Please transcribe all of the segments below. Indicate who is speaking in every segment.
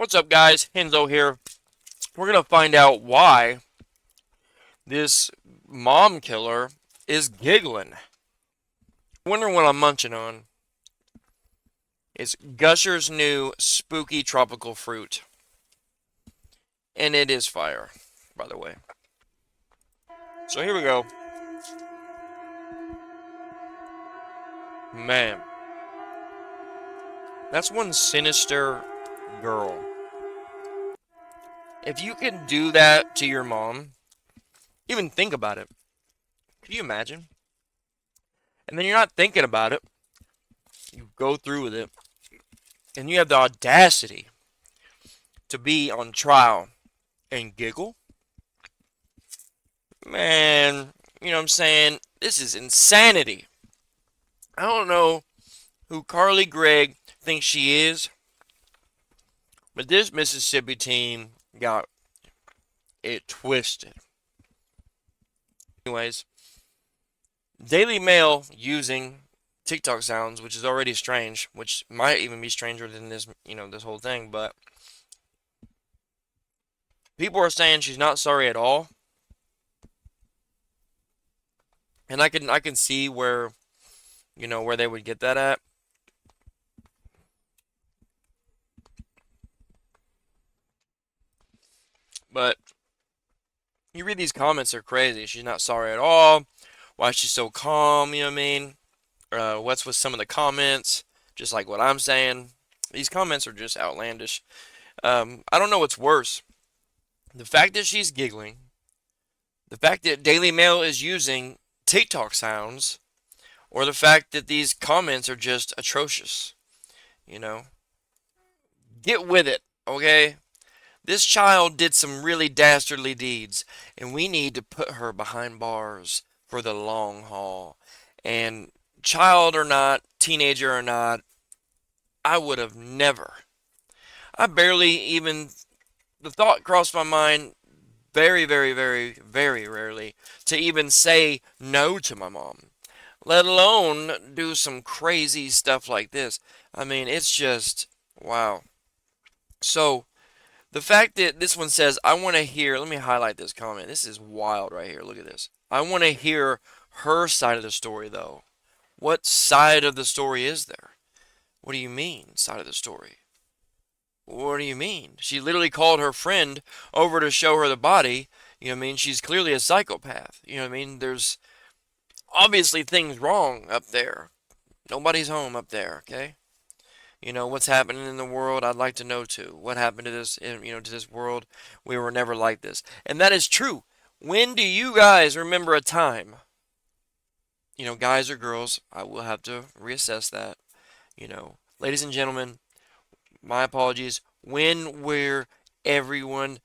Speaker 1: What's up, guys? Henslow here. We're gonna find out why this mom killer is giggling. Wonder what I'm munching on. It's Gusher's new spooky tropical fruit. And it is fire, by the way. So here we go. Man, that's one sinister girl. If you can do that to your mom, even think about it. Could you imagine? And then you're not thinking about it. You go through with it. And you have the audacity to be on trial and giggle? Man, you know what I'm saying? This is insanity. I don't know who Cary Gregg thinks she is, but this Mississippi team got it twisted. Anyways, Daily Mail using TikTok sounds, which is already strange, which might even be stranger than this, this whole thing, but people are saying she's not sorry at all. And I can see where where they would get that at. But you read these comments, they're crazy. She's not sorry at all. Why is she so calm? You know what I mean? What's with some of the comments? Just like what I'm saying. These comments are just outlandish. I don't know what's worse. The fact that she's giggling. The fact that Daily Mail is using TikTok sounds. Or the fact that these comments are just atrocious. You know? Get with it, okay? This child did some really dastardly deeds, and we need to put her behind bars for the long haul. And child or not, teenager or not, I would have never. I barely even, the thought crossed my mind very, very, very, very rarely to even say no to my mom, let alone do some crazy stuff like this. I mean, it's just, wow. So, the fact that this one says, I want to hear, let me highlight this comment. This is wild right here. Look at this. I want to hear her side of the story, though. What side of the story is there? What do you mean, side of the story? What do you mean? She literally called her friend over to show her the body. You know what I mean? She's clearly a psychopath. You know what I mean? There's obviously things wrong up there. Nobody's home up there, okay? What's happening in the world, I'd like to know too. What happened to this, to this world? We were never like this. And that is true. When do you guys remember a time, guys or girls, I will have to reassess that, ladies and gentlemen, my apologies. When were everyone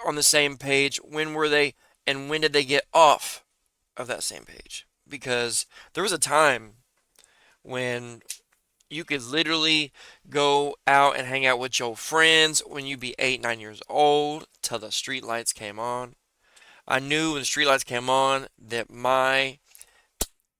Speaker 1: on the same page? When were they, and when did they get off of that same page? Because there was a time when you could literally go out and hang out with your friends when you be 8, 9 years old till the street lights came on. I knew when the street lights came on that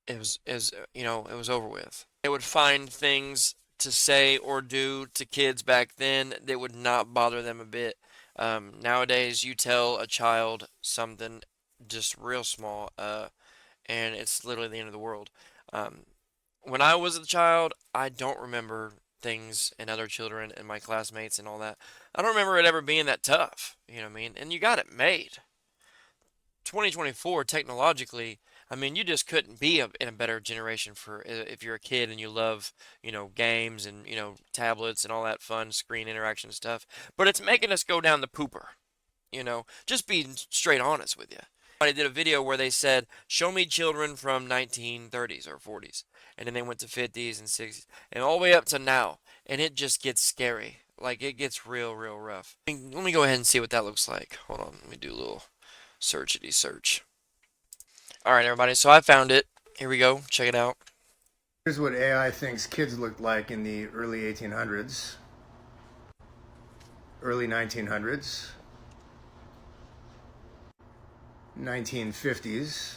Speaker 1: it was over with. They would find things to say or do to kids back then that would not bother them a bit. Nowadays, you tell a child something just real small, and it's literally the end of the world. When I was a child, I don't remember things and other children and my classmates and all that. I don't remember it ever being that tough. You know what I mean? And you got it made. 2024, technologically, I mean, you just couldn't be in a better generation for if you're a kid and you love, games and, tablets and all that fun screen interaction stuff. But it's making us go down the pooper, just being straight honest with you. I did a video where they said, show me children from 1930s or 40s. And then they went to 50s and 60s and all the way up to now. And it just gets scary. Like, it gets real, real rough. Let me go ahead and see what that looks like. Hold on. Let me do a little searchity search. All right, everybody. So I found it. Here we go. Check it out.
Speaker 2: Here's what AI thinks kids looked like in the early 1800s, early 1900s, 1950s,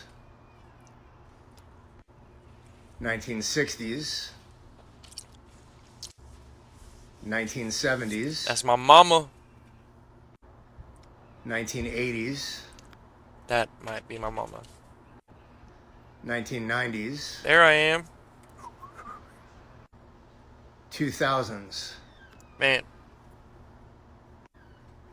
Speaker 2: 1960s, 1970s,
Speaker 1: That's my mama.
Speaker 2: 1980s,
Speaker 1: That might be my mama.
Speaker 2: 1990s,
Speaker 1: There I am.
Speaker 2: 2000s.
Speaker 1: Man,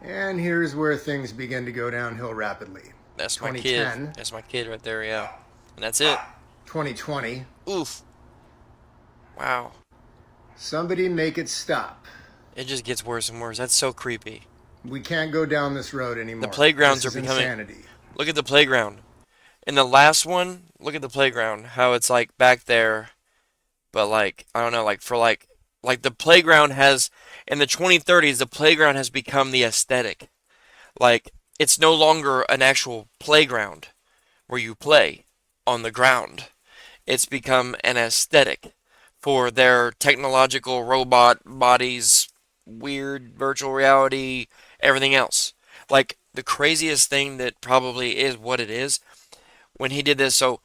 Speaker 2: And here's where things begin to go downhill rapidly.
Speaker 1: that's my kid.
Speaker 2: 2010,
Speaker 1: That's my kid right there, yeah. And that's it.
Speaker 2: 2020.
Speaker 1: Oof. Wow.
Speaker 2: Somebody make it stop.
Speaker 1: It just gets worse and worse. That's so creepy.
Speaker 2: We can't go down this road
Speaker 1: The
Speaker 2: anymore.
Speaker 1: playgrounds
Speaker 2: This
Speaker 1: are
Speaker 2: is
Speaker 1: becoming.
Speaker 2: insanity.
Speaker 1: Look at the playground. In the last one, look at the playground. How it's like back there, but like I don't know, like for like the playground has in the 2030s, the playground has become the aesthetic. Like it's no longer an actual playground where you play on the ground. It's become an aesthetic for their technological robot bodies, weird virtual reality, everything else. Like the craziest thing that probably is what it is when he did this. So,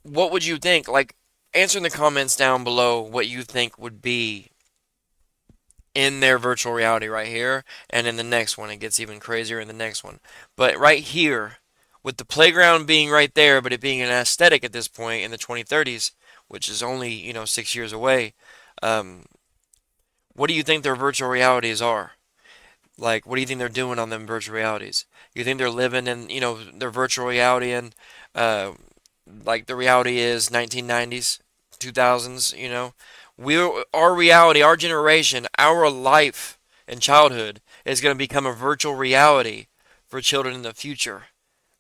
Speaker 1: what would you think? Like, answer in the comments down below what you think would be in their virtual reality right here, and in the next one, it gets even crazier in the next one. But right here, with the playground being right there, but it being an aesthetic at this point in the 2030s, which is only 6 years away, um, what do you think their virtual realities are? Like, what do you think they're doing on them virtual realities? You think they're living in their virtual reality and uh, like the reality is 1990s, 2000s, our reality, our generation, our life and childhood is going to become a virtual reality for children in the future.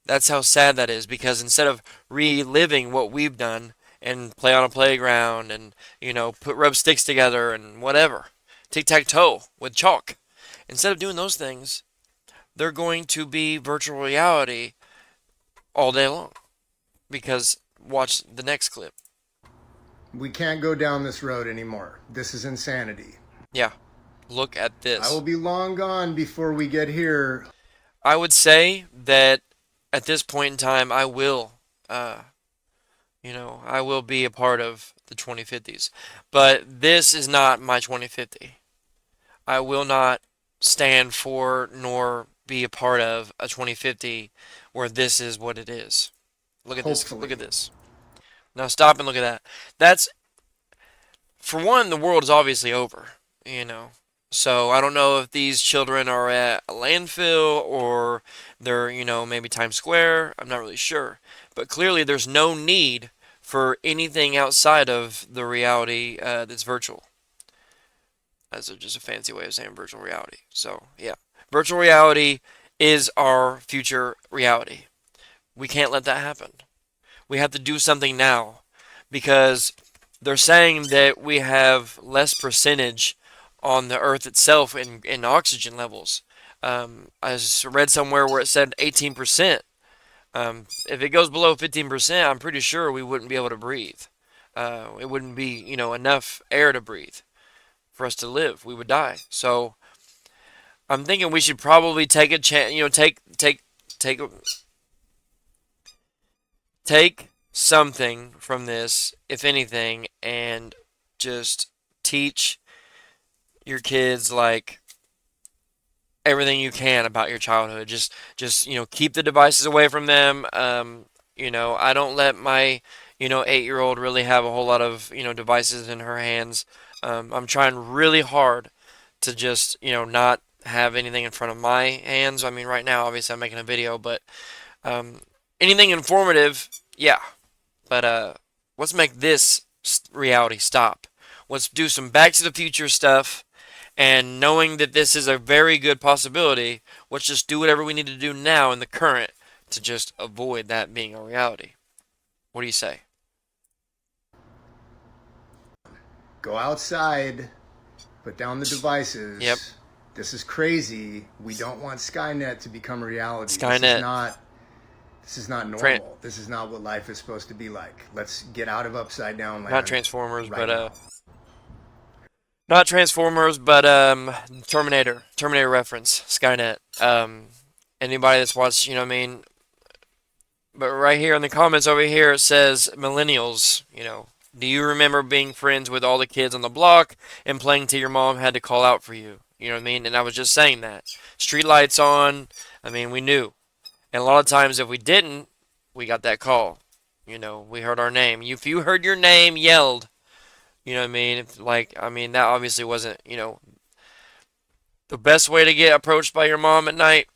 Speaker 1: That's how sad that is because instead of reliving what we've done and play on a playground and, put rub sticks together and whatever, tic-tac-toe with chalk, instead of doing those things, they're going to be virtual reality all day long. Because watch the next clip.
Speaker 2: We can't go down this road anymore. This is insanity.
Speaker 1: Yeah, look at
Speaker 2: I will
Speaker 1: this.
Speaker 2: be long gone before we get here.
Speaker 1: I would say that at this point in time, uh, I will be a part of the 2050s. But this is not my 2050. I will not stand for nor be a part of a 2050 where this is what it is. Look at this. Look
Speaker 2: Hopefully.
Speaker 1: at this. Now stop and look at that. That's for one, the world is obviously over, you know. So I don't know if these children are at a landfill or they're, maybe Times Square. I'm not really sure. But clearly there's no need for anything outside of the reality that's virtual. That's just a fancy way of saying virtual reality. So, yeah. Virtual reality is our future reality. We can't let that happen. We have to do something now because they're saying that we have less percentage on the Earth itself in oxygen levels. I read somewhere where it said 18%. If it goes below 15%, I'm pretty sure we wouldn't be able to breathe. It wouldn't be, enough air to breathe for us to live. We would die. So I'm thinking we should probably take a chance, take take something from this, if anything, and just teach your kids like everything you can about your childhood. Just keep the devices away from them. I don't let my 8-year-old really have a whole lot of devices in her hands. I'm trying really hard to just not have anything in front of my hands. I mean, right now, obviously, I'm making a video, but um, anything informative, yeah. But let's make this reality stop. Let's do some Back to the Future stuff. And knowing that this is a very good possibility, let's just do whatever we need to do now in the current to just avoid that being a reality. What do you say?
Speaker 2: Go outside, put down the
Speaker 1: Yep.
Speaker 2: devices. This is crazy. We don't want Skynet to become a reality.
Speaker 1: Skynet.
Speaker 2: This is not
Speaker 1: Tran
Speaker 2: normal. This is not what life is supposed to be like. Let's get out of upside down
Speaker 1: not
Speaker 2: land
Speaker 1: Transformers,
Speaker 2: right
Speaker 1: but
Speaker 2: now.
Speaker 1: not Transformers, but Terminator. Terminator reference. Skynet. Anybody that's watched, what I mean? But right here in the comments over here it says millennials, Do you remember being friends with all the kids on the block and playing till your mom had to call out for you? You know what I mean? And I was just saying that. Street lights on. I mean, we knew. And a lot of times, if we didn't, we got that call. You know, we heard our name. If you heard your name yelled, you know what I mean? If, like, I mean, that obviously wasn't, the best way to get approached by your mom at night.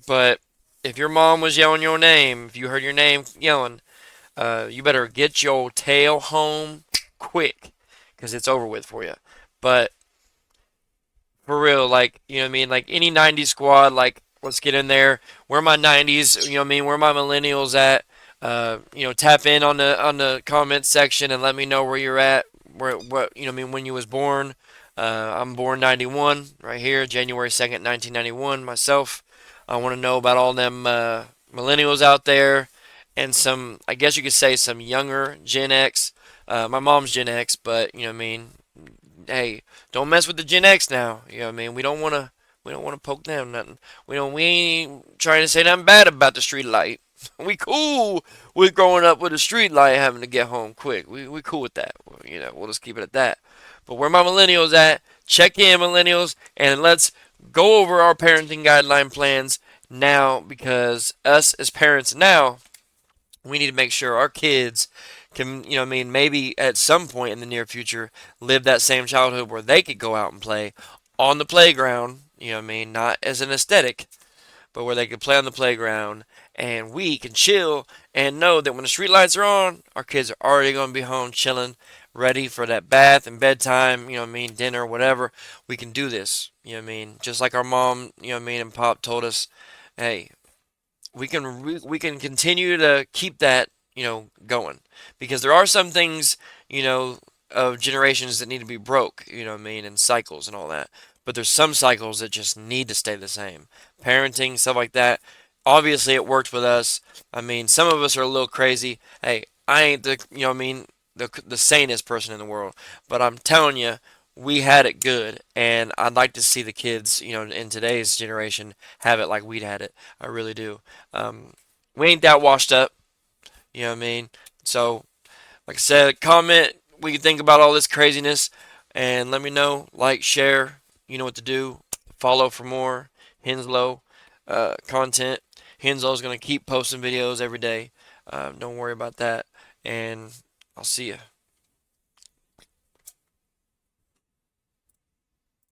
Speaker 1: But if your mom was yelling your name, if you heard your name yelling, you better get your tail home quick, because it's over with for you. But for real, like, you know what I mean? Like any 90s squad, like, let's get in there. Where my 90s, you know what I mean? Where my millennials at? Tap in on the comments section and let me know where you're at. Where what you know what I mean when you was born. I'm born 91 right here, January 2nd, 1991 myself. I want to know about all them millennials out there and some, I guess you could say, some younger Gen X. My mom's Gen X, but you know what I mean. Hey, don't mess with the Gen X now. You know what I mean. We don't want to poke them nothing. We ain't trying to say nothing bad about the street light. We cool with growing up with a street light having to get home quick. We cool with that. We'll just keep it at that. But where my millennials at? Check in, millennials, and let's go over our parenting guideline plans now, because us as parents now, we need to make sure our kids can, maybe at some point in the near future, live that same childhood where they could go out and play on the playground, not as an aesthetic, but where they could play on the playground and we can chill and know that when the street lights are on, our kids are already going to be home chilling, ready for that bath and bedtime, dinner, whatever. We can do this, just like our mom, and pop told us, hey, we can continue to keep that going, because there are some things of generations that need to be broke, and cycles and all that, but there's some cycles that just need to stay the same. Parenting, stuff like that, obviously it worked with us. I mean, some of us are a little crazy. Hey, I ain't the sanest person in the world, but I'm telling you, we had it good, and I'd like to see the kids, in today's generation have it like we'd had it. I really do. Um, we ain't that washed up, you know what I mean? So, like I said, comment. We can think about all this craziness, and let me know. Like, share. You know what to do. Follow for more Henslow content. Henslow's gonna keep posting videos every day. Don't worry about that, and I'll see you.